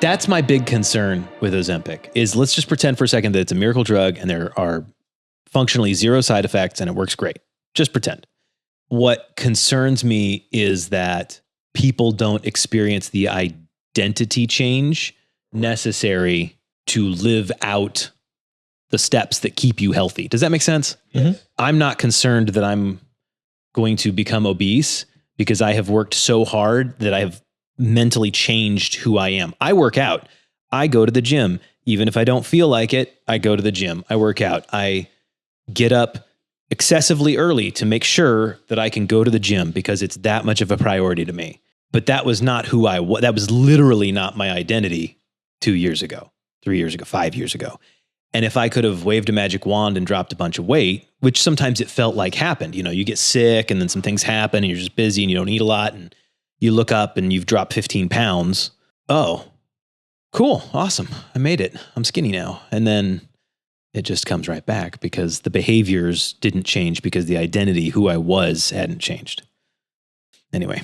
That's my big concern with Ozempic is let's just pretend for a second that it's a miracle drug and there are functionally zero side effects and it works great. Just pretend. What concerns me is that people don't experience the identity change necessary to live out the steps that keep you healthy. Does that make sense? Mm-hmm. I'm not concerned that I'm going to become obese because I have worked so hard that I have mentally changed who I am. I work out. I go to the gym. Even if I don't feel like it, I go to the gym. I work out. I get up excessively early to make sure that I can go to the gym because it's that much of a priority to me. But that was not who I was. That was literally not my identity 2 years ago, 3 years ago, 5 years ago. And if I could have waved a magic wand and dropped a bunch of weight, which sometimes it felt like happened, you know, you get sick and then some things happen and you're just busy and you don't eat a lot and you look up and you've dropped 15 pounds. Oh, cool. Awesome. I made it. I'm skinny now. And then it just comes right back because the behaviors didn't change because the identity, who I was, hadn't changed. Anyway,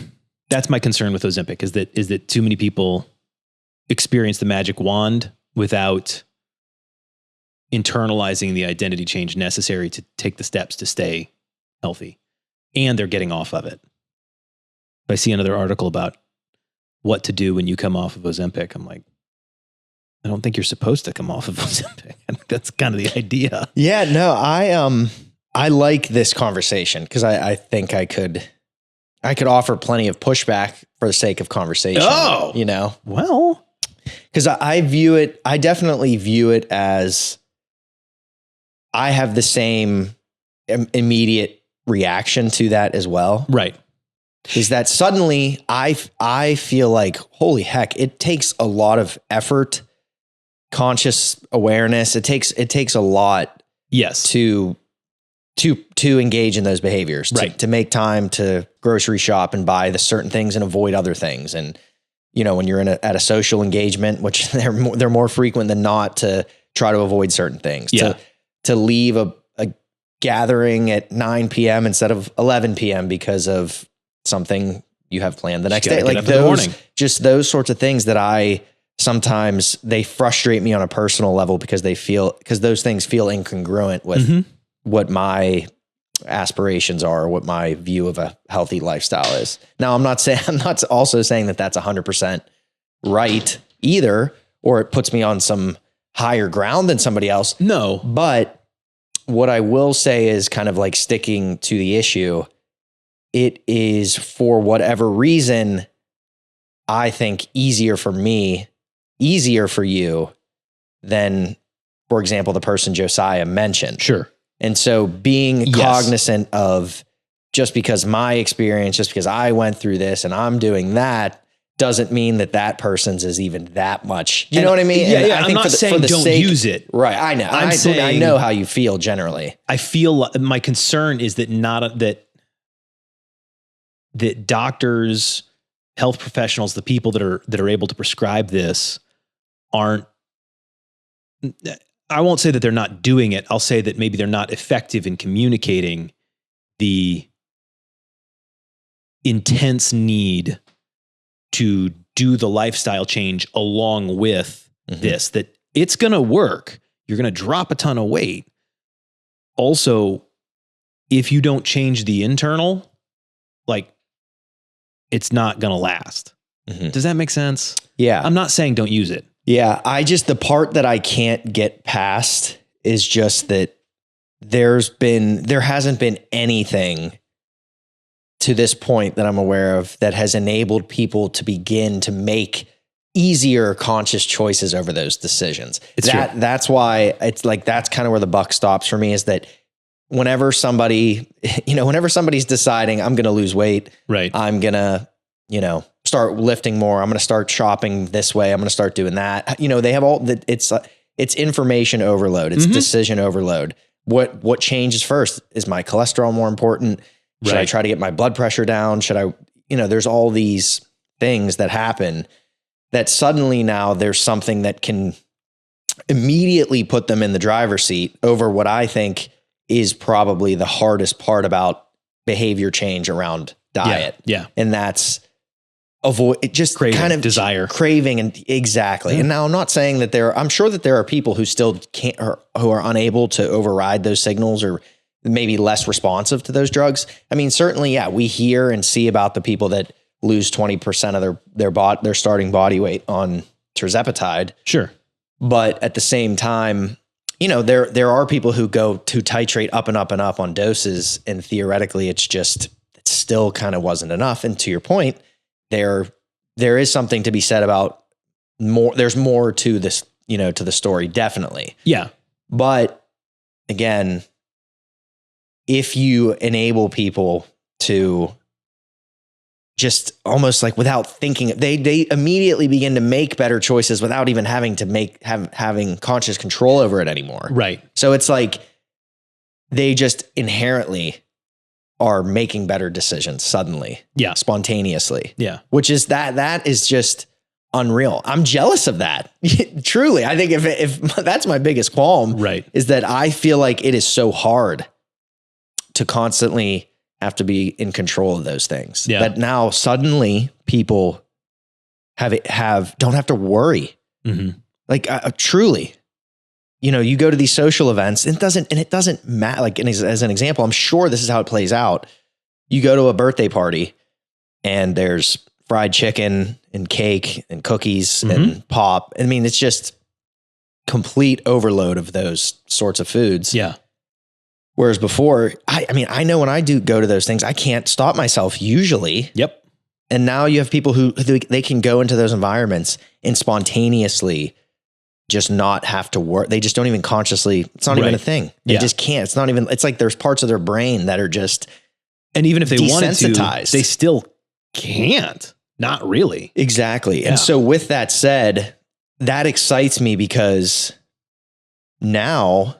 that's my concern with Ozempic is that too many people experience the magic wand without internalizing the identity change necessary to take the steps to stay healthy. And they're getting off of it. If I see another article about what to do when you come off of Ozempic, I'm like, I don't think you're supposed to come off of Ozempic. I think that's kind of the idea. Yeah, no, I like this conversation because I think I could offer plenty of pushback for the sake of conversation. Oh, you know, well, because I definitely view it as I have the same immediate reaction to that as well. Right. Is that suddenly I feel like, holy heck, it takes a lot of effort, conscious awareness. It takes a lot. Yes. To engage in those behaviors, right. To make time to grocery shop and buy the certain things and avoid other things. And, you know, when you're at a social engagement, which they're more frequent than not, to try to avoid certain things, yeah. to leave a gathering at 9 PM instead of 11 PM because of something you have planned the next day. Like just those sorts of things that sometimes they frustrate me on a personal level because those things feel incongruent with what my aspirations are, or what my view of a healthy lifestyle is. Now, I'm not also saying that that's 100% right either, or it puts me on some higher ground than somebody else. No, but what I will say is kind of like sticking to the issue. It is, for whatever reason, I think easier for me, easier for you than, for example, the person Josiah mentioned. Sure. And so being cognizant of, just because my experience, just because I went through this and I'm doing that, doesn't mean that person's is even that much. You know what I mean? Yeah, yeah. I'm not saying don't use it. Right. I know. I know how you feel generally. I feel my concern is that that doctors, health professionals, the people that are able to prescribe this aren't, I won't say that they're not doing it. I'll say that maybe they're not effective in communicating the intense need to do the lifestyle change along with this, that it's going to work. You're going to drop a ton of weight. Also, if you don't change the internal, like, it's not going to last. Does that make sense? Yeah. I'm not saying don't use it. Yeah. The part that I can't get past is just that there hasn't been anything to this point that I'm aware of that has enabled people to begin to make easier conscious choices over those decisions. That's why it's like, that's kind of where the buck stops for me, is that whenever somebody's deciding I'm going to lose weight, right, I'm going to, start lifting more, I'm going to start shopping this way, I'm going to start doing that. They have all that. It's information overload. It's decision overload. What changes first? Is my cholesterol more important? Should I try to get my blood pressure down? Should I, there's all these things that happen that suddenly now there's something that can immediately put them in the driver's seat over what I think is probably the hardest part about behavior change around diet. Yeah. And that's avoid it, just craving, kind of desire, craving. And exactly. Yeah. And now I'm not saying that I'm sure that there are people who still can't, or who are unable to override those signals, or maybe less responsive to those drugs. I mean, certainly, yeah, we hear and see about the people that lose 20% of their starting body weight on tirzepatide. Sure. But at the same time, you know, there are people who go to titrate up and up and up on doses, and theoretically it still kind of wasn't enough. And to your point, there is something to be said about more. There's more to this, you know, to the story, definitely. Yeah. But again, if you enable people to just almost like without thinking, they immediately begin to make better choices without even having to having conscious control over it anymore. Right. So it's like they just inherently are making better decisions suddenly. Yeah. Spontaneously. Yeah. Which is that is just unreal. I'm jealous of that. Truly. I think if that's my biggest qualm, right, is that I feel like it is so hard to constantly have to be in control of those things. Yeah. That now suddenly people don't have to worry. Mm-hmm. Like truly, you know, you go to these social events, and it doesn't matter. Like as an example, I'm sure this is how it plays out. You go to a birthday party and there's fried chicken and cake and cookies and pop. I mean, it's just complete overload of those sorts of foods. Yeah. Whereas before, I mean, I know when I do go to those things, I can't stop myself usually. Yep. And now you have people who they can go into those environments and spontaneously just not have to work. They just don't even consciously, it's not even a thing. They just can't. It's not even, it's like there's parts of their brain that are just and even if they wanted to, they still can't. Not really. Exactly. Yeah. And so with that said, that excites me because now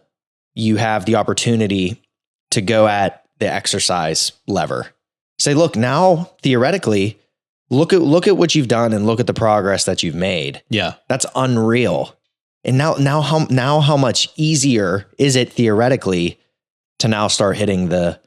you have the opportunity to go at the exercise lever. Say, look, now theoretically, look at what you've done and look at the progress that you've made. Yeah. That's unreal. And now how much easier is it theoretically to now start hitting the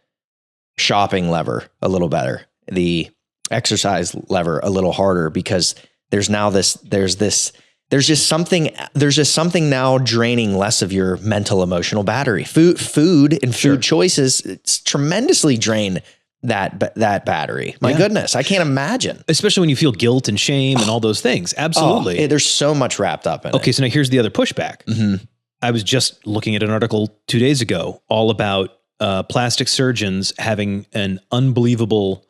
shopping lever a little better, the exercise lever a little harder, because there's just something now draining less of your mental emotional battery. Food and food choices, it's tremendously drain that battery. My goodness, I can't imagine. Especially when you feel guilt and shame and all those things. Absolutely. There's so much wrapped up in it. Okay, so now here's the other pushback. Mm-hmm. I was just looking at an article 2 days ago all about plastic surgeons having an unbelievable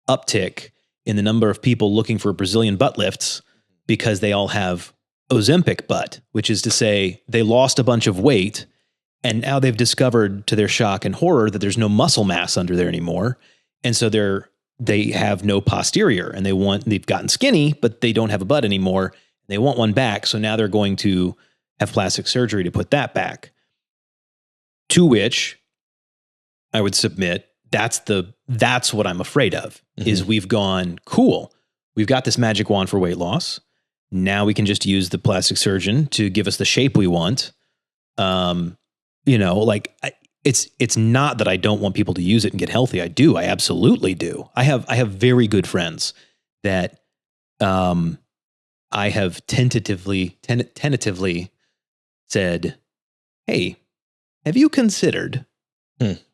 uptick in the number of people looking for Brazilian butt lifts because they all have Ozempic butt, which is to say they lost a bunch of weight and now they've discovered to their shock and horror that there's no muscle mass under there anymore. And so they have no posterior and they've gotten skinny, but they don't have a butt anymore. They want one back. So now they're going to have plastic surgery to put that back. To which I would submit that's what I'm afraid of, is we've gone, cool. We've got this magic wand for weight loss. Now we can just use the plastic surgeon to give us the shape we want. It's not that I don't want people to use it and get healthy. I do. I absolutely do. I have very good friends that I have tentatively said, hey, have you considered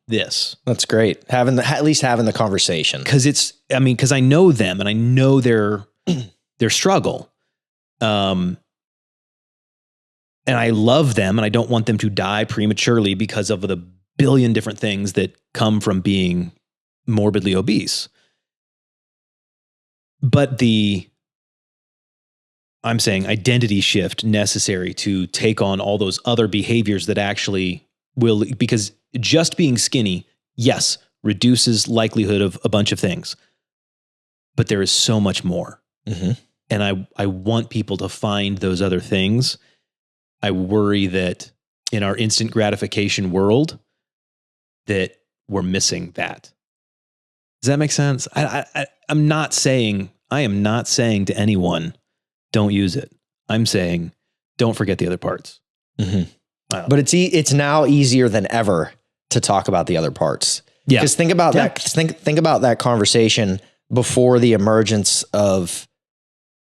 this? That's great. At least having the conversation. Because I know them and I know their struggle. And I love them and I don't want them to die prematurely because of the billion different things that come from being morbidly obese. But I'm saying identity shift necessary to take on all those other behaviors that actually will, because just being skinny, yes, reduces likelihood of a bunch of things, but there is so much more. Mm-hmm. And I want people to find those other things. I worry that in our instant gratification world that we're missing that. Does that make sense? I am not saying to anyone, don't use it. I'm saying, don't forget the other parts. Mm-hmm. But it's now easier than ever to talk about the other parts. Yeah. Because think about that. Think about that conversation before the emergence of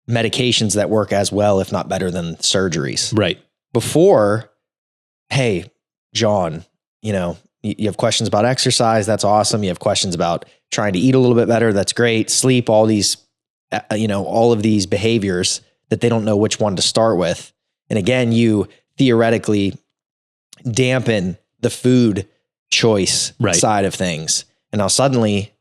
medications that work as well, if not better than surgeries. Right. Before, hey, John, you know, you have questions about exercise. That's awesome. You have questions about trying to eat a little bit better. That's great. Sleep, all these, you know, all of these behaviors that they don't know which one to start with. And again, you theoretically dampen the food choice side of things. And now suddenly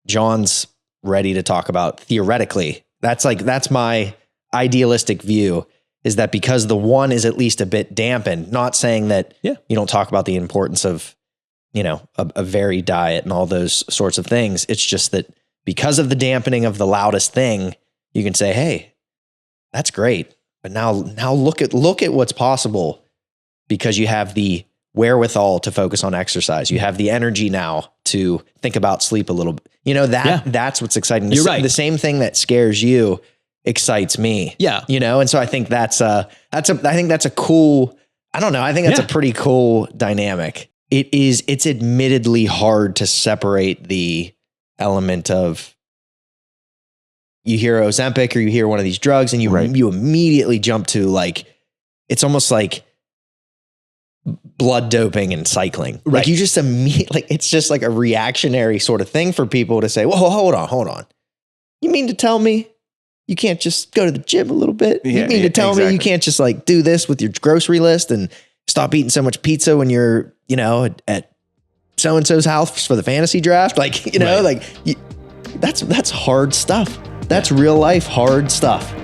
John's ready to talk about theoretically. That's my idealistic view, is that because the one is at least a bit dampened, not saying that you don't talk about the importance of, you know, a varied diet and all those sorts of things. It's just that because of the dampening of the loudest thing, you can say, hey, that's great. But now look at what's possible, because you have the wherewithal to focus on exercise. You have the energy now to think about sleep a little bit. You know, that's what's exciting. You're right. The same thing that scares you excites me. Yeah. You know, and so I think I think that's a cool, I don't know. I think that's a pretty cool dynamic. It's admittedly hard to separate the element of, you hear Ozempic or you hear one of these drugs and you immediately jump to, like, it's almost like blood doping and cycling. Right. Like you just immediately, like, it's just like a reactionary sort of thing for people to say, well, hold on. You mean to tell me you can't just go to the gym a little bit? You mean to tell me you can't just like do this with your grocery list and stop eating so much pizza when you're, you know, at so-and-so's house for the fantasy draft? Like, you know, that's hard stuff. That's real life hard stuff.